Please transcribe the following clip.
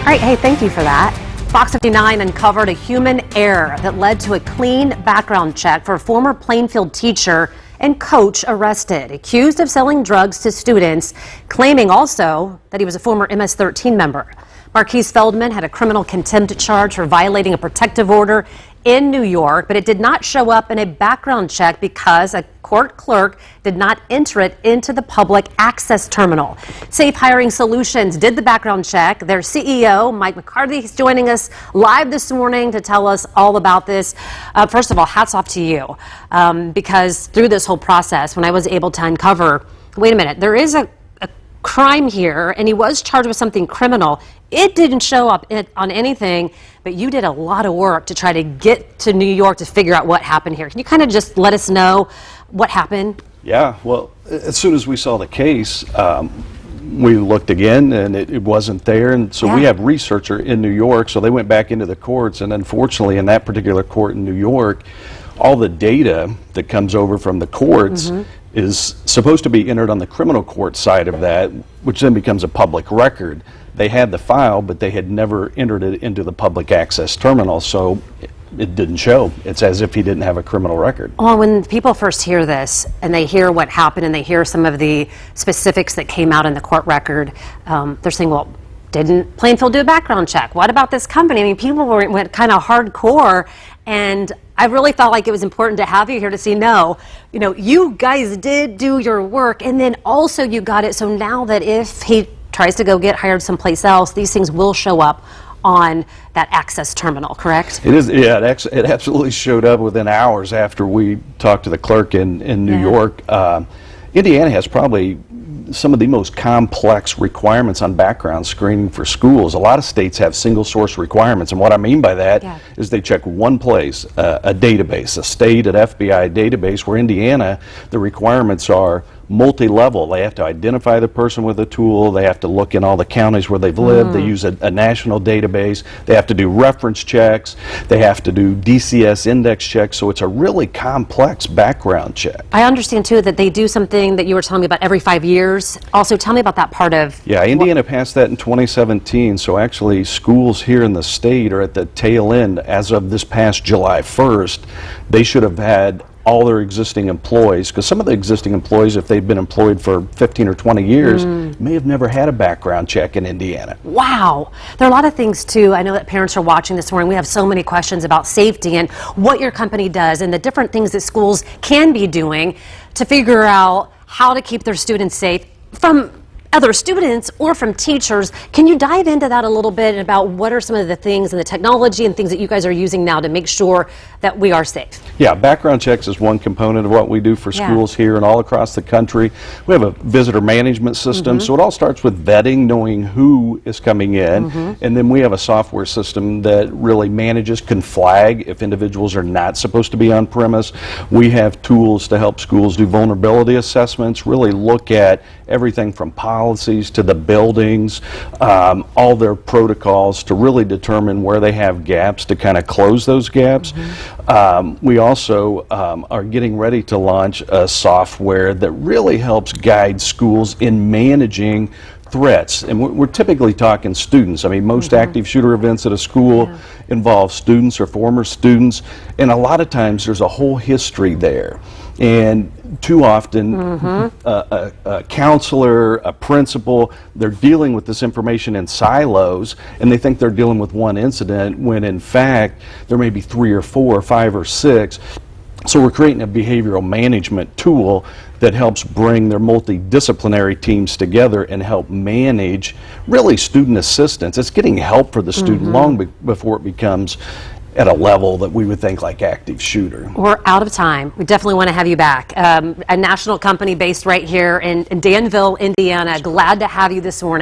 All right, hey, thank you for that. Fox 59 uncovered a human error that led to a clean background check for a former Plainfield teacher and coach arrested, accused of selling drugs to students, claiming also that he was a former MS-13 member. Marquise Feldman had a criminal contempt charge for violating a protective order in New York, but it did not show up in a background check because a court clerk did not enter it into the public access terminal. Safe Hiring Solutions did the background check. Their CEO, Mike McCarthy, is joining us live this morning to tell us all about this. First of all, hats off to you, because through this whole process, when I was able to uncover, wait a minute, there is a crime here, and he was charged with something criminal. It didn't show up on anything, but you did a lot of work to try to get to New York to figure out what happened here. Can you kind of just let us know what happened? Yeah, well, as soon as we saw the case, we looked again, and it wasn't there, and so we have a researcher in New York, so they went back into the courts, and unfortunately in that particular court in New York, all the data that comes over from the courts is supposed to be entered on the criminal court side of that, which then becomes a public record. They had the file, but they had never entered it into the public access terminal, so it didn't show. It's as if he didn't have a criminal record. Well, when people first hear this and they hear what happened and they hear some of the specifics that came out in the court record, they're saying, well, didn't Plainfield do a background check? What about this company? I mean, people went kind of hardcore, and I really felt like it was important to have you here to see, no, you know, you guys did do your work, and then also you got it, so now that if he tries to go get hired someplace else, these things will show up on that access terminal, correct? It is, yeah, it absolutely showed up within hours after we talked to the clerk in New York. Indiana has probably some of the most complex requirements on background screening for schools. A lot of states have single source requirements, and what I mean by that is they check one place, a database, a state and FBI database, where Indiana, the requirements are multi-level. They have to identify the person with a tool, they have to look in all the counties where they've lived, they use a national database, they have to do reference checks, they have to do DCS index checks, so it's a really complex background check. I understand too that they do something that you were telling me about every 5 years. Also, tell me about that part of... Yeah, Indiana passed that in 2017, so actually schools here in the state are at the tail end. As of this past July 1st, they should have had all their existing employees, because some of the existing employees, if they've been employed for 15 or 20 years, may have never had a background check in Indiana. Wow. There are a lot of things too. I know that parents are watching this morning. We have so many questions about safety and what your company does and the different things that schools can be doing to figure out how to keep their students safe from other students or from teachers. Can you dive into that a little bit about what are some of the things and the technology and things that you guys are using now to make sure that we are safe? Yeah, background checks is one component of what we do for schools here and all across the country. We have a visitor management system, so it all starts with vetting, knowing who is coming in, and then we have a software system that really manages, can flag if individuals are not supposed to be on premise. We have tools to help schools do vulnerability assessments, really look at everything from policies to the buildings, all their protocols to really determine where they have gaps to kind of close those gaps. We also are getting ready to launch a software that really helps guide schools in managing threats, and we're typically talking students. I mean, most active shooter events at a school involve students or former students, and a lot of times there's a whole history there. And too often, a counselor, a principal, they're dealing with this information in silos, and they think they're dealing with one incident, when in fact, there may be 3 or 4 or 5 or 6. So we're creating a behavioral management tool that helps bring their multidisciplinary teams together and help manage really student assistance. It's getting help for the student long before it becomes at a level that we would think like active shooter. We're out of time. We definitely want to have you back. A national company based right here in Danville, Indiana. Glad to have you this morning.